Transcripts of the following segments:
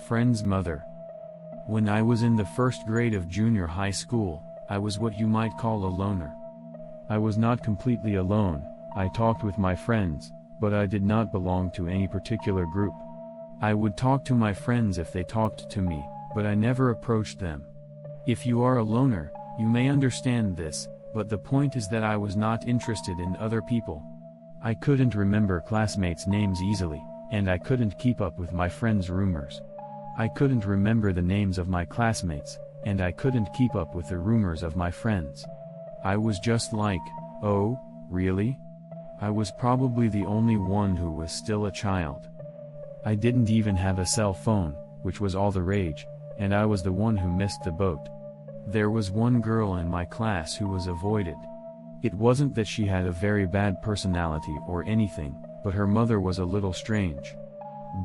friend's mother. When I was in the first grade of junior high school, I was what you might call a loner. I was not completely alone, I talked with my friends, but I did not belong to any particular group. I would talk to my friends if they talked to me, but I never approached them. If you are a loner, you may understand this, but the point is that I was not interested in other people. I couldn't remember classmates' names easily, and I couldn't keep up with my friends' rumors. I couldn't remember the names of my classmates, and I couldn't keep up with the rumors of my friends. I was just like, oh, really? I was probably the only one who was still a child. I didn't even have a cell phone, which was all the rage, and I was the one who missed the boat. There was one girl in my class who was avoided. It wasn't that she had a very bad personality or anything, but her mother was a little strange.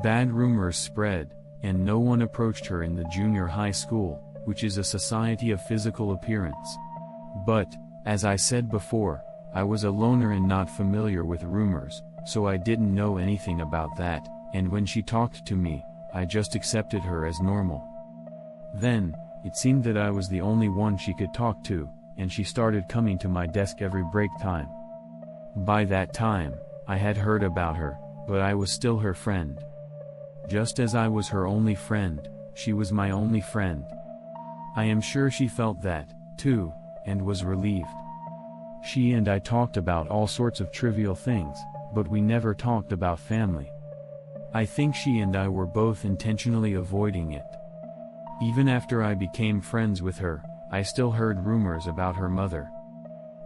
Bad rumors spread, and no one approached her in the junior high school, which is a society of physical appearance. But, as I said before, I was a loner and not familiar with rumors, so I didn't know anything about that, and when she talked to me, I just accepted her as normal. Then, it seemed that I was the only one she could talk to, and she started coming to my desk every break time. By that time, I had heard about her, but I was still her friend. Just as I was her only friend, she was my only friend. I am sure she felt that, too, and was relieved. She and I talked about all sorts of trivial things, but we never talked about family. I think she and I were both intentionally avoiding it. Even after I became friends with her, I still heard rumors about her mother.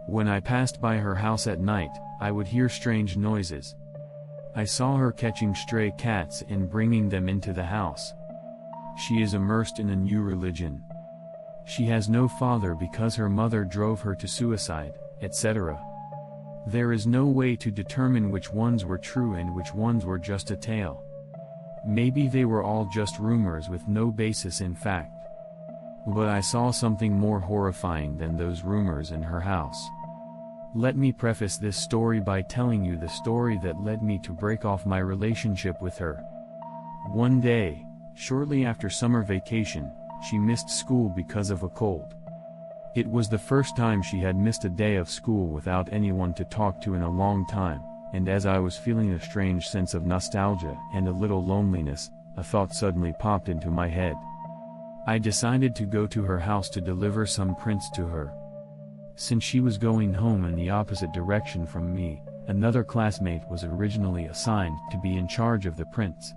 When I passed by her house at night, I would hear strange noises. I saw her catching stray cats and bringing them into the house. She is immersed in a new religion. She has no father because her mother drove her to suicide, etc. There is no way to determine which ones were true and which ones were just a tale. Maybe they were all just rumors with no basis in fact. But I saw something more horrifying than those rumors in her house. Let me preface this story by telling you the story that led me to break off my relationship with her. One day, shortly after summer vacation, she missed school because of a cold. It was the first time she had missed a day of school without anyone to talk to in a long time, and as I was feeling a strange sense of nostalgia and a little loneliness, a thought suddenly popped into my head. I decided to go to her house to deliver some prints to her. Since she was going home in the opposite direction from me, another classmate was originally assigned to be in charge of the prints.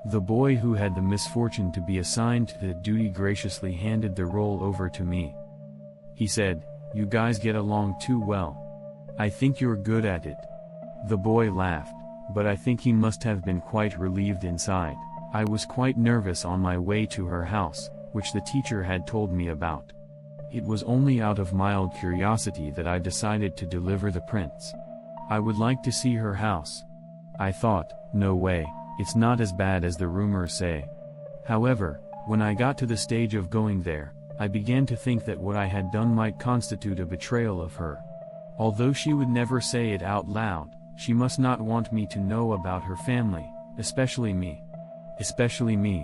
The boy who had the misfortune to be assigned to the duty graciously handed the role over to me. He said, "You guys get along too well. I think you're good at it." The boy laughed, but I think he must have been quite relieved inside. I was quite nervous on my way to her house, which the teacher had told me about. It was only out of mild curiosity that I decided to deliver the prints. I would like to see her house. I thought, no way, it's not as bad as the rumors say. However, when I got to the stage of going there, I began to think that what I had done might constitute a betrayal of her. Although she would never say it out loud, she must not want me to know about her family, especially me. Especially me.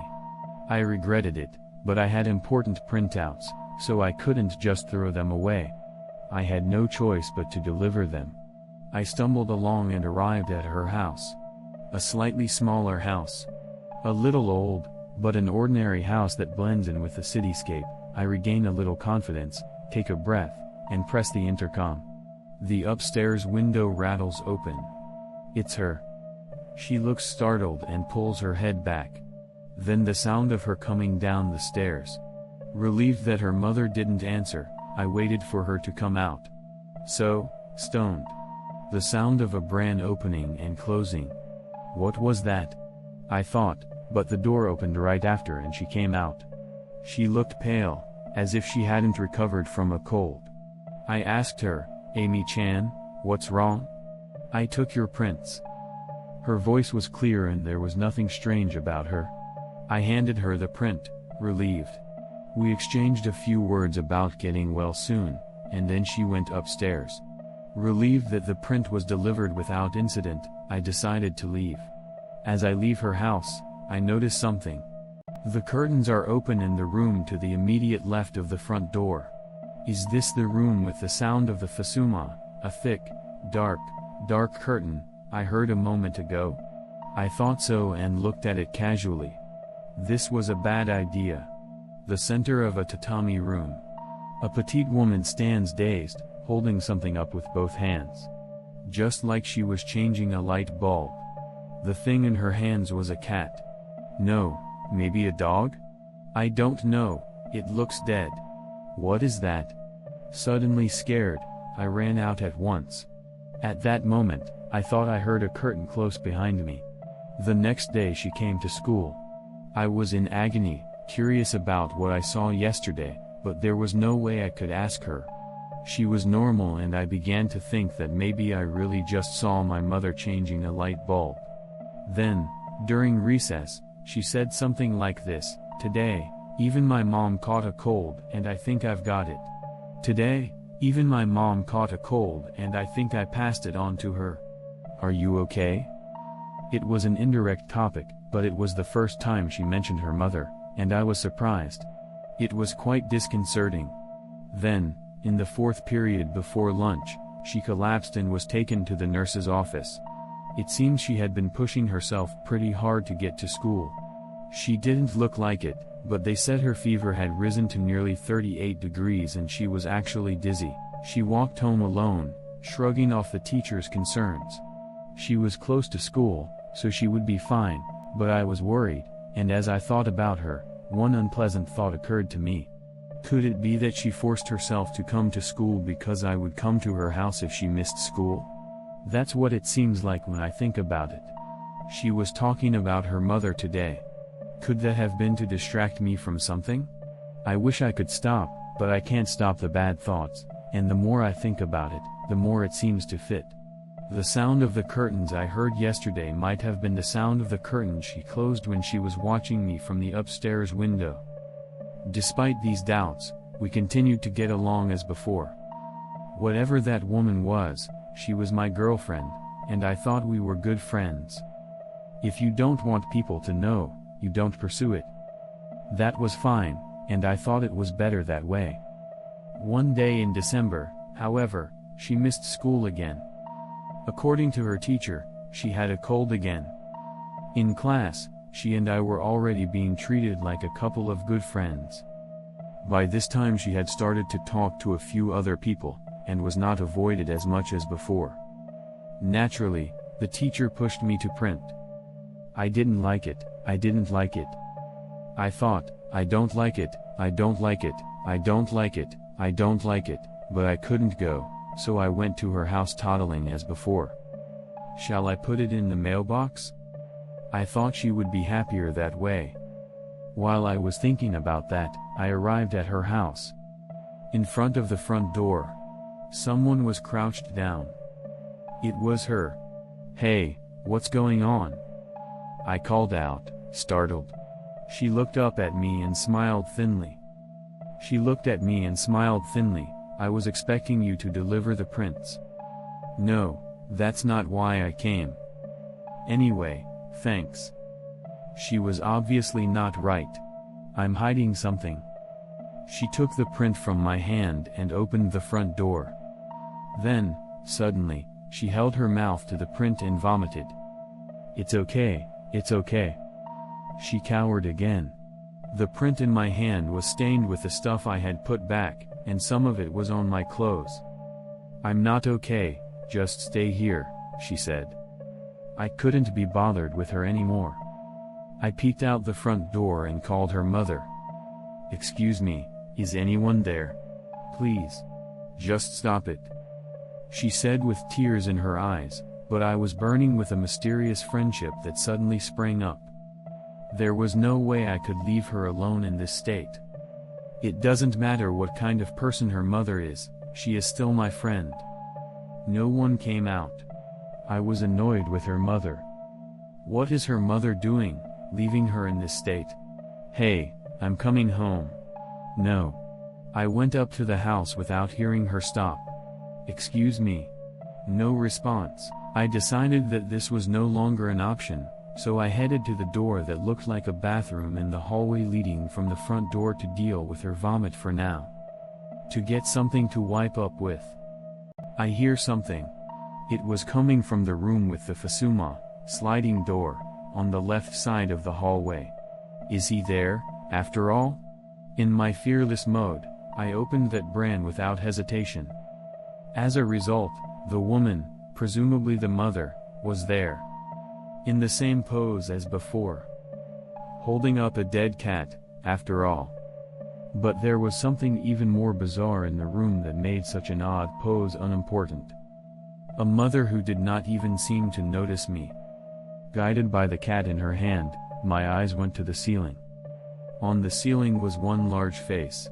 I regretted it, but I had important printouts, so I couldn't just throw them away. I had no choice but to deliver them. I stumbled along and arrived at her house. A slightly smaller house. A little old, but an ordinary house that blends in with the cityscape. I regain a little confidence, take a breath, and press the intercom. The upstairs window rattles open. It's her. She looks startled and pulls her head back. Then the sound of her coming down the stairs. Relieved that her mother didn't answer, I waited for her to come out. So, stoned. The sound of a brand opening and closing. What was that? I thought, but the door opened right after and she came out. She looked pale, as if she hadn't recovered from a cold. I asked her, "Amy-chan, what's wrong?" "I took your prints." Her voice was clear and there was nothing strange about her. I handed her the print, relieved. We exchanged a few words about getting well soon, and then she went upstairs. Relieved that the print was delivered without incident, I decided to leave. As I leave her house, I notice something. The curtains are open in the room to the immediate left of the front door. Is this the room with the sound of the fusuma, a thick, dark curtain I heard a moment ago? I thought so and looked at it casually. This was a bad idea. The center of a tatami room. A petite woman stands dazed, holding something up with both hands. Just like she was changing a light bulb. The thing in her hands was a cat. No, maybe a dog? I don't know, it looks dead. What is that? Suddenly scared, I ran out at once. At that moment, I thought I heard a curtain close behind me. The next day she came to school. I was in agony, curious about what I saw yesterday, but there was no way I could ask her. She was normal and I began to think that maybe I really just saw my mother changing a light bulb. Then, during recess, she said something like this: "Today, even my mom caught a cold and I think I've got it. Today, even my mom caught a cold and I think I passed it on to her. Are you okay?" It was an indirect topic, but it was the first time she mentioned her mother, and I was surprised. It was quite disconcerting. Then, in the fourth period before lunch, she collapsed and was taken to the nurse's office. It seems she had been pushing herself pretty hard to get to school. She didn't look like it, but they said her fever had risen to nearly 38 degrees and she was actually dizzy. She walked home alone, shrugging off the teacher's concerns. She was close to school, so she would be fine, but I was worried, and as I thought about her, one unpleasant thought occurred to me. Could it be that she forced herself to come to school because I would come to her house if she missed school? That's what it seems like when I think about it. She was talking about her mother today. Could that have been to distract me from something? I wish I could stop, but I can't stop the bad thoughts, and the more I think about it, the more it seems to fit. The sound of the curtains I heard yesterday might have been the sound of the curtains she closed when she was watching me from the upstairs window. Despite these doubts, we continued to get along as before. Whatever that woman was, she was my girlfriend, and I thought we were good friends. If you don't want people to know, you don't pursue it. That was fine, and I thought it was better that way. One day in December, however, she missed school again. According to her teacher, she had a cold again. In class, she and I were already being treated like a couple of good friends. By this time she had started to talk to a few other people, and was not avoided as much as before. Naturally, the teacher pushed me to print. I didn't like it, I didn't like it. I thought, I don't like it, I don't like it, I don't like it, I don't like it, but I couldn't go, so I went to her house toddling as before. Shall I put it in the mailbox? I thought she would be happier that way. While I was thinking about that, I arrived at her house. In front of the front door, someone was crouched down. It was her. "Hey, what's going on?" I called out, startled. She looked up at me and smiled thinly. "I was expecting you to deliver the prints." "No, that's not why I came." "Anyway, thanks." She was obviously not right. I'm hiding something. She took the print from my hand and opened the front door. Then, suddenly, she held her mouth to the print and vomited. "It's okay, it's okay." She cowered again. The print in my hand was stained with the stuff I had put back, and some of it was on my clothes. "I'm not okay, just stay here," she said. I couldn't be bothered with her anymore. I peeked out the front door and called her mother. "Excuse me, is anyone there? Please. Just stop it," she said with tears in her eyes, but I was burning with a mysterious friendship that suddenly sprang up. There was no way I could leave her alone in this state. It doesn't matter what kind of person her mother is, she is still my friend. No one came out. I was annoyed with her mother. What is her mother doing, leaving her in this state? "Hey, I'm coming home." "No." I went up to the house without hearing her stop. "Excuse me." No response. I decided that this was no longer an option, so I headed to the door that looked like a bathroom in the hallway leading from the front door to deal with her vomit for now. To get something to wipe up with. I hear something. It was coming from the room with the Fasuma, sliding door, on the left side of the hallway. Is he there, after all? In my fearless mode, I opened that bran without hesitation. As a result, the woman, presumably the mother, was there. In the same pose as before. Holding up a dead cat, after all. But there was something even more bizarre in the room that made such an odd pose unimportant. A mother who did not even seem to notice me. Guided by the cat in her hand, my eyes went to the ceiling. On the ceiling was one large face.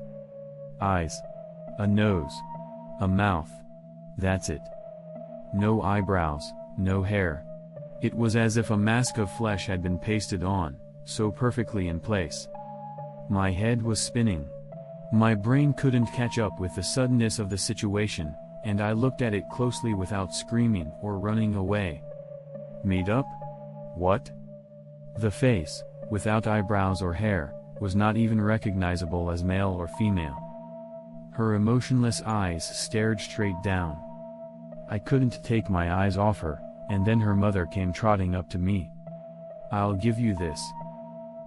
Eyes. A nose. A mouth. That's it. No eyebrows, no hair. It was as if a mask of flesh had been pasted on, so perfectly in place. My head was spinning. My brain couldn't catch up with the suddenness of the situation, and I looked at it closely without screaming or running away. Made up? What? The face, without eyebrows or hair, was not even recognizable as male or female. Her emotionless eyes stared straight down. I couldn't take my eyes off her, and then her mother came trotting up to me. "I'll give you this."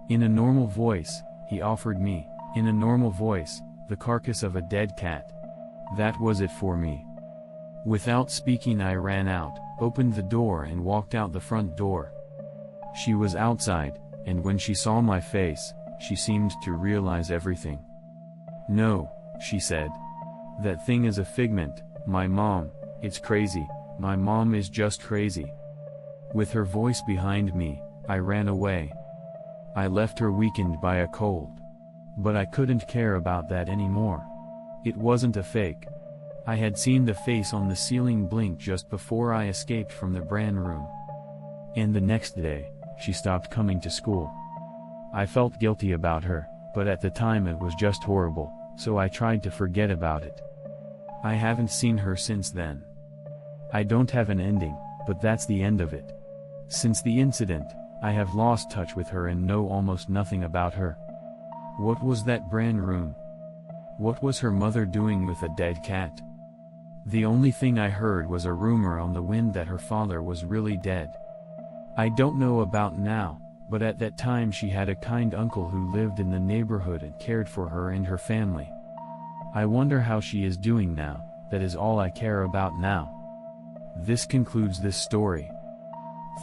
In a normal voice, he offered me, in a normal voice, the carcass of a dead cat. That was it for me. Without speaking, I ran out, opened the door and walked out the front door. She was outside, and when she saw my face, she seemed to realize everything. "No," she said. "That thing is a figment, my mom, it's crazy, my mom is just crazy." With her voice behind me, I ran away. I left her weakened by a cold. But I couldn't care about that anymore. It wasn't a fake. I had seen the face on the ceiling blink just before I escaped from the bran room. And the next day, she stopped coming to school. I felt guilty about her, but at the time it was just horrible, so I tried to forget about it. I haven't seen her since then. I don't have an ending, but that's the end of it. Since the incident, I have lost touch with her and know almost nothing about her. What was that bran room? What was her mother doing with a dead cat? The only thing I heard was a rumor on the wind that her father was really dead. I don't know about now, but at that time she had a kind uncle who lived in the neighborhood and cared for her and her family. I wonder how she is doing now. That is all I care about now. This concludes this story.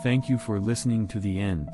Thank you for listening to the end.